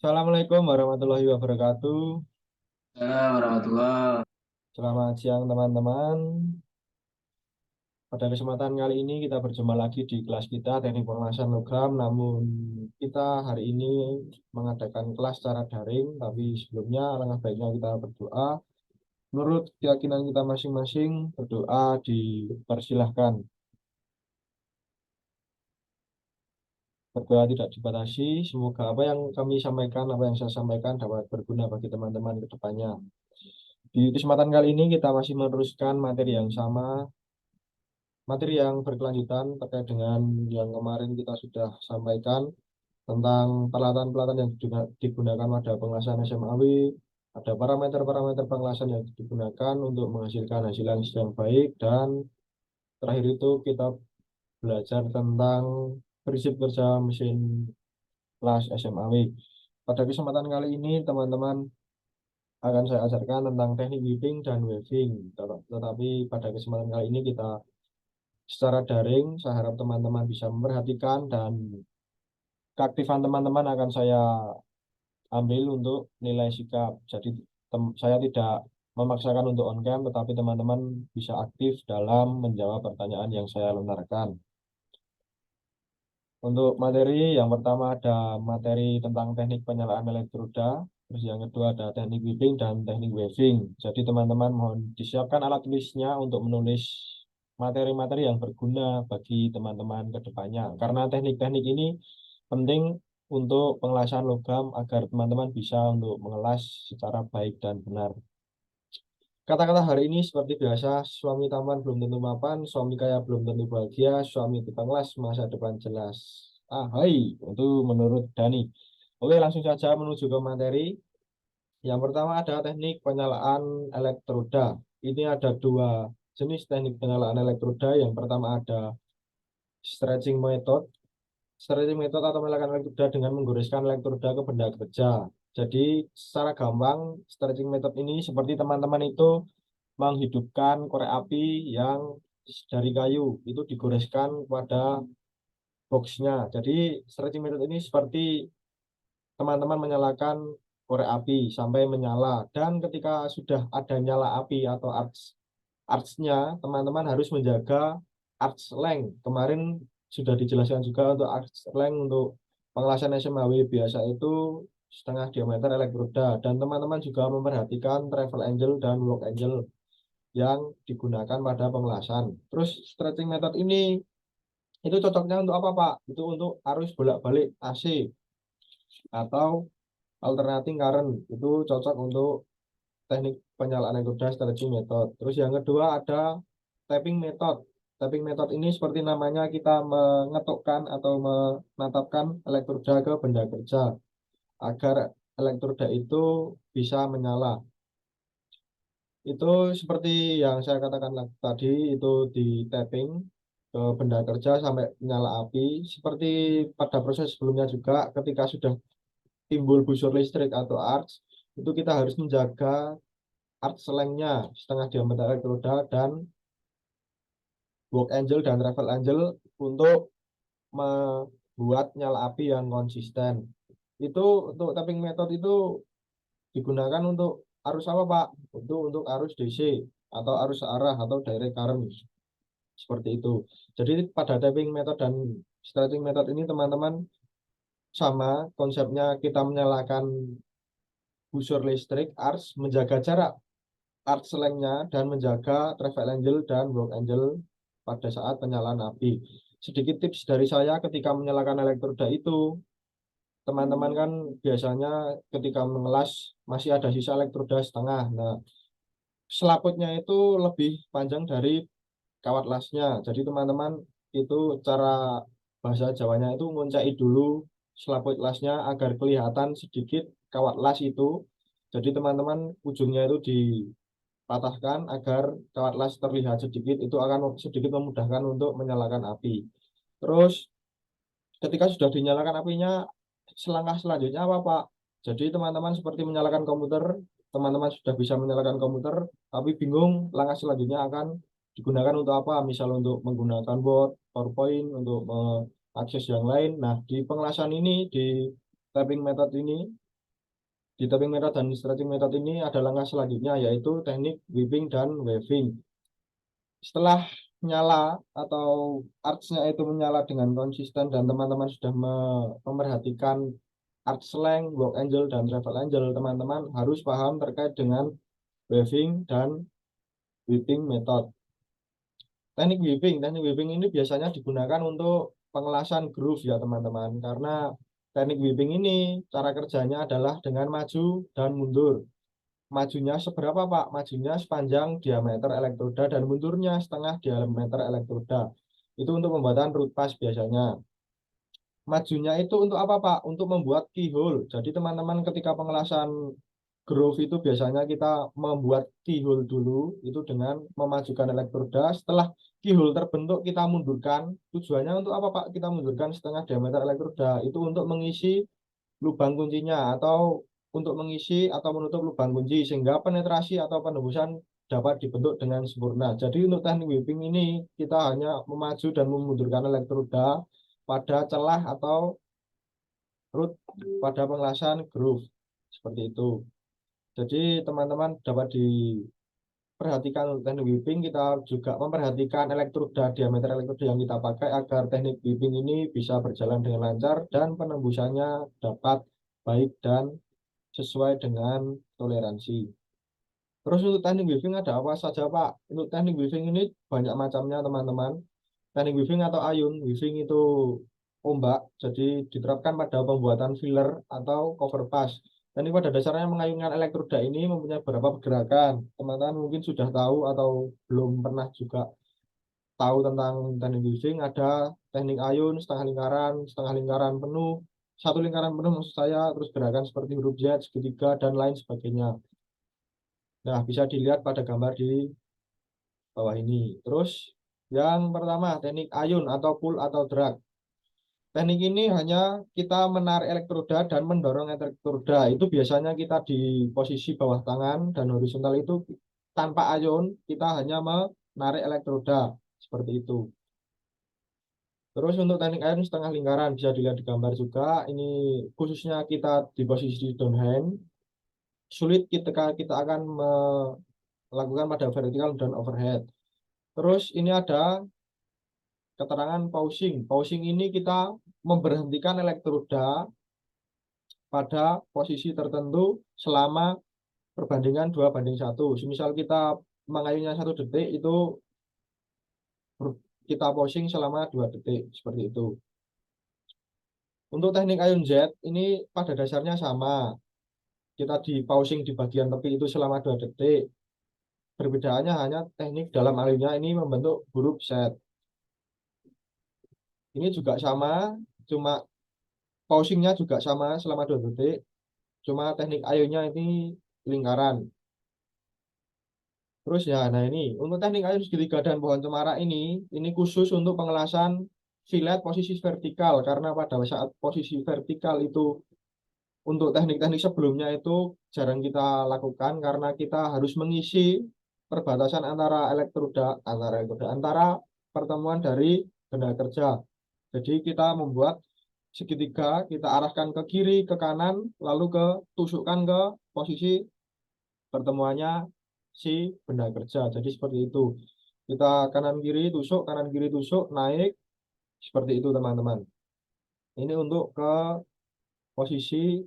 Assalamualaikum warahmatullahi wabarakatuh. Assalamualaikum warahmatullah. Selamat siang teman-teman. Pada kesempatan kali ini kita berjumpa lagi di kelas kita Teknik Pengelasan Logam. Namun kita hari ini mengadakan kelas secara daring. Tapi sebelumnya alangkah baiknya kita berdoa. Menurut keyakinan kita masing-masing, berdoa dipersilahkan. Berdoa tidak dibatasi. Semoga apa yang kami sampaikan, apa yang saya sampaikan dapat berguna bagi teman-teman ke depannya. Di kesempatan kali ini kita masih meneruskan materi yang sama, materi yang berkelanjutan terkait dengan yang kemarin kita sudah sampaikan tentang peralatan-peralatan yang digunakan pada pengelasan SMAW, ada parameter-parameter pengelasan yang digunakan untuk menghasilkan hasil yang sedang baik, dan terakhir itu kita belajar tentang prinsip kerja mesin kelas SMAW. Pada kesempatan kali ini teman-teman akan saya ajarkan tentang teknik whipping dan waving. Tetapi pada kesempatan kali ini kita secara daring. Saya harap teman-teman bisa memperhatikan dan keaktifan teman-teman akan saya ambil untuk nilai sikap. Jadi saya tidak memaksakan untuk on cam, tetapi teman-teman bisa aktif dalam menjawab pertanyaan yang saya lontarkan. Untuk materi yang pertama ada materi tentang teknik penyalaan elektroda, terus yang kedua ada teknik whipping dan teknik waving. Jadi teman-teman mohon disiapkan alat tulisnya untuk menulis materi-materi yang berguna bagi teman-teman ke depannya. Karena teknik-teknik ini penting untuk pengelasan logam agar teman-teman bisa untuk mengelas secara baik dan benar. Kata-kata hari ini seperti biasa, suami tampan belum tentu mapan, suami kaya belum tentu bahagia, suami tukang las masa depan jelas. Ah, hai, itu menurut Dani. Oke, langsung saja menuju ke materi. Yang pertama ada teknik penyalaan elektroda. Ini ada dua jenis teknik penyalaan elektroda. Yang pertama ada stretching method. Stretching method atau menyalakan elektroda dengan menggoreskan elektroda ke benda kerja. Jadi secara gampang, stretching method ini seperti teman-teman itu menghidupkan korek api yang dari kayu itu digoreskan pada boxnya. Jadi stretching method ini seperti teman-teman menyalakan korek api sampai menyala, dan ketika sudah ada nyala api atau artsnya, teman-teman harus menjaga arts length. Kemarin sudah dijelaskan juga untuk arts length untuk pengelasan SMAW biasa itu setengah diameter elektroda, dan teman-teman juga memperhatikan travel angle dan walk angle yang digunakan pada pengelasan. Terus stretching method ini itu cocoknya untuk apa Pak? Itu untuk arus bolak-balik AC atau alternating current. Itu cocok untuk teknik penyalaan elektroda stretching method. Terus yang kedua ada tapping method. Tapping method ini seperti namanya, kita mengetukkan atau menatapkan elektroda ke benda kerja agar elektroda itu bisa menyala. Itu seperti yang saya katakan tadi, itu di tapping ke benda kerja sampai nyala api. Seperti pada proses sebelumnya juga, ketika sudah timbul busur listrik atau arcs, itu kita harus menjaga arcs length-nya setengah diameter elektroda dan walk angle dan travel angle untuk membuat nyala api yang konsisten. Itu untuk tapping method itu digunakan untuk arus apa Pak? Untuk arus DC atau arus arah atau direct current. Seperti itu. Jadi pada tapping method dan stretching method ini teman-teman sama konsepnya, kita menyalakan busur listrik arcs, menjaga jarak arc length-nya dan menjaga travel angle dan walk angle pada saat penyalaan api. Sedikit tips dari saya ketika menyalakan elektroda itu, teman-teman kan biasanya ketika mengelas masih ada sisa elektroda setengah. Nah, selaputnya itu lebih panjang dari kawat lasnya. Jadi teman-teman itu cara bahasa Jawanya itu nguncai dulu selaput lasnya agar kelihatan sedikit kawat las itu. Jadi teman-teman ujungnya itu dipatahkan agar kawat las terlihat sedikit, itu akan sedikit memudahkan untuk menyalakan api. Terus ketika sudah dinyalakan apinya, selangkah selanjutnya apa Pak? Jadi teman-teman seperti menyalakan komputer, teman-teman sudah bisa menyalakan komputer, tapi bingung langkah selanjutnya akan digunakan untuk apa? Misal untuk menggunakan Word, PowerPoint, untuk mengakses yang lain. Nah, di pengelasan ini, di tapping method ini, Di tapping method dan stretching method ini ada langkah selanjutnya yaitu teknik whipping dan waving. Setelah nyala atau arch-nya itu menyala dengan konsisten dan teman-teman sudah memperhatikan arch length, walk angle, dan travel angle, teman-teman harus paham terkait dengan waving dan whipping method. Teknik whipping ini biasanya digunakan untuk pengelasan groove ya teman-teman. Karena teknik whipping ini cara kerjanya adalah dengan maju dan mundur. Majunya seberapa Pak? Majunya sepanjang diameter elektroda dan mundurnya setengah diameter elektroda. Itu untuk pembuatan root pass biasanya. Majunya itu untuk apa Pak? Untuk membuat keyhole. Jadi teman-teman ketika pengelasan groove itu biasanya kita membuat keyhole dulu itu dengan memajukan elektroda. Setelah keyhole terbentuk kita mundurkan. Tujuannya untuk apa Pak? Kita mundurkan setengah diameter elektroda. Itu untuk mengisi lubang kuncinya atau untuk mengisi atau menutup lubang kunci sehingga penetrasi atau penembusan dapat dibentuk dengan sempurna. Jadi untuk teknik whipping ini kita hanya memaju dan memundurkan elektroda pada celah atau root pada pengelasan groove seperti itu. Jadi teman-teman dapat diperhatikan untuk teknik whipping, kita juga memperhatikan elektroda, diameter elektroda yang kita pakai agar teknik whipping ini bisa berjalan dengan lancar dan penembusannya dapat baik dan sesuai dengan toleransi. Terus untuk teknik weaving ada apa saja Pak? Untuk teknik weaving ini banyak macamnya teman-teman. Teknik weaving atau ayun, weaving itu ombak, jadi diterapkan pada pembuatan filler atau cover pass. Dan ini pada dasarnya mengayunkan elektroda ini mempunyai beberapa pergerakan. Teman-teman mungkin sudah tahu atau belum pernah juga tahu tentang teknik weaving. Ada teknik ayun, setengah lingkaran penuh, satu lingkaran penuh maksud saya, terus gerakan seperti huruf Z, segitiga, dan lain sebagainya. Nah, bisa dilihat pada gambar di bawah ini. Terus, yang pertama, teknik ayun atau pull atau drag. Teknik ini hanya kita menarik elektroda dan mendorong elektroda. Itu biasanya kita di posisi bawah tangan dan horizontal itu tanpa ayun, kita hanya menarik elektroda. Seperti itu. Terus untuk teknik ayun setengah lingkaran, bisa dilihat di gambar juga. Ini khususnya kita di posisi downhand. Sulit ketika kita akan melakukan pada vertical dan overhead. Terus ini ada keterangan pausing. Pausing ini kita memberhentikan elektroda pada posisi tertentu selama perbandingan 2:1. Misal kita mengayunnya 1 detik, itu kita pausing selama 2 detik. Seperti itu. Untuk teknik ayun Z, ini pada dasarnya sama. Kita di pausing di bagian tepi itu selama 2 detik. Perbedaannya hanya teknik dalam ayunnya ini membentuk huruf Z. Ini juga sama, cuma pausingnya juga sama selama 2 detik. Cuma teknik ayunnya ini lingkaran. Terus ya, nah ini untuk teknik ayun segitiga dan pohon cemara ini khusus untuk pengelasan fillet posisi vertikal karena pada saat posisi vertikal itu untuk teknik-teknik sebelumnya itu jarang kita lakukan karena kita harus mengisi perbatasan antara pertemuan dari benda kerja. Jadi kita membuat segitiga, kita arahkan ke kiri, ke kanan, lalu tusukkan ke posisi pertemuannya si benda kerja. Jadi seperti itu. Kita kanan kiri tusuk, naik. Seperti itu teman-teman. Ini untuk ke posisi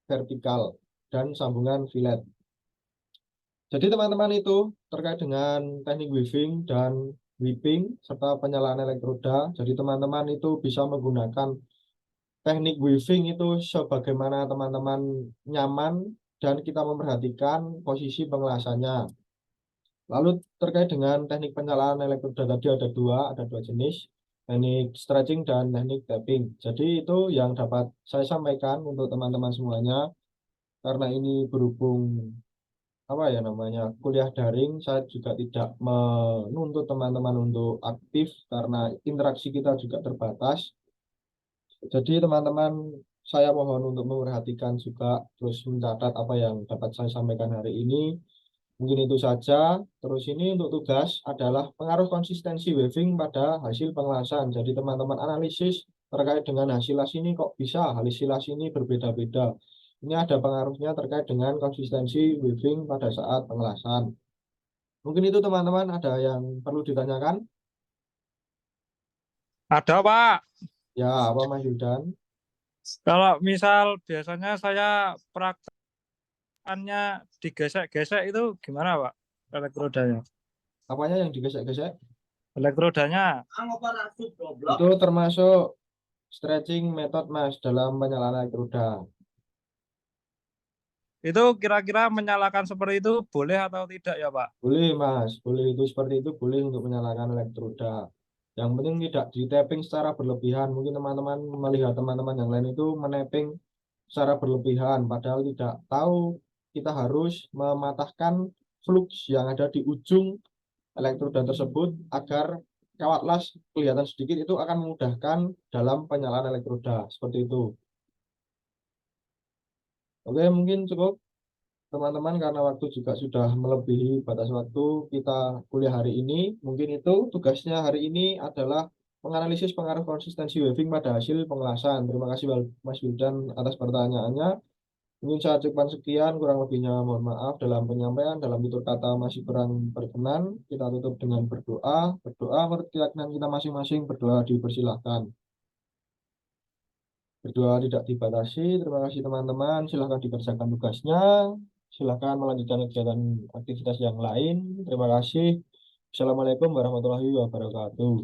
vertikal dan sambungan fillet. Jadi teman-teman itu terkait dengan teknik weaving dan whipping serta penyalaan elektroda. Jadi teman-teman itu bisa menggunakan teknik weaving itu sebagaimana teman-teman nyaman dan kita memperhatikan posisi pengelasannya. Lalu terkait dengan teknik penyalaan elektroda tadi ada dua jenis, teknik stretching dan teknik tapping. Jadi itu yang dapat saya sampaikan untuk teman-teman semuanya. Karena ini berhubung apa ya namanya kuliah daring, saya juga tidak menuntut teman-teman untuk aktif karena interaksi kita juga terbatas. Jadi teman-teman saya mohon untuk memperhatikan juga terus mencatat apa yang dapat saya sampaikan hari ini. Mungkin itu saja. Terus ini untuk tugas adalah pengaruh konsistensi weaving pada hasil pengelasan. Jadi teman-teman analisis terkait dengan hasil las ini kok bisa hasil las ini berbeda-beda. Ini ada pengaruhnya terkait dengan konsistensi weaving pada saat pengelasan. Mungkin itu teman-teman ada yang perlu ditanyakan? Ada, Pak. Ya, apa Mas Yudan? Kalau misal biasanya saya praktekannya digesek-gesek itu gimana, Pak? Elektrodanya. Apanya yang digesek-gesek? Elektrodanya. Itu termasuk stretching method Mas dalam penyalaan elektroda. Itu kira-kira menyalakan seperti itu boleh atau tidak ya, Pak? Boleh Mas, boleh itu seperti itu boleh untuk menyalakan elektroda. Yang penting tidak di tapping secara berlebihan. Mungkin teman-teman melihat teman-teman yang lain itu meneping secara berlebihan, padahal tidak tahu kita harus mematahkan flux yang ada di ujung elektroda tersebut agar kawat las kelihatan sedikit itu akan memudahkan dalam penyalaan elektroda. Seperti itu. Oke, mungkin cukup teman-teman karena waktu juga sudah melebihi batas waktu kita kuliah hari ini. Mungkin itu tugasnya hari ini adalah menganalisis pengaruh konsistensi waving pada hasil pengelasan. Terima kasih Mas Wildan atas pertanyaannya. Mungkin saya cukupkan sekian, kurang lebihnya mohon maaf dalam penyampaian, dalam tutur kata masih kurang berkenan. Kita tutup dengan berdoa. Berdoa menurut keyakinan kita masing-masing, berdoa dipersilahkan. Berdoa tidak dibatasi. Terima kasih teman-teman. Silahkan dikerjakan tugasnya. Silahkan melanjutkan kegiatan aktivitas yang lain. Terima kasih. Assalamualaikum warahmatullahi wabarakatuh.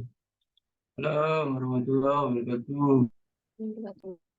Halo warahmatullahi wabarakatuh.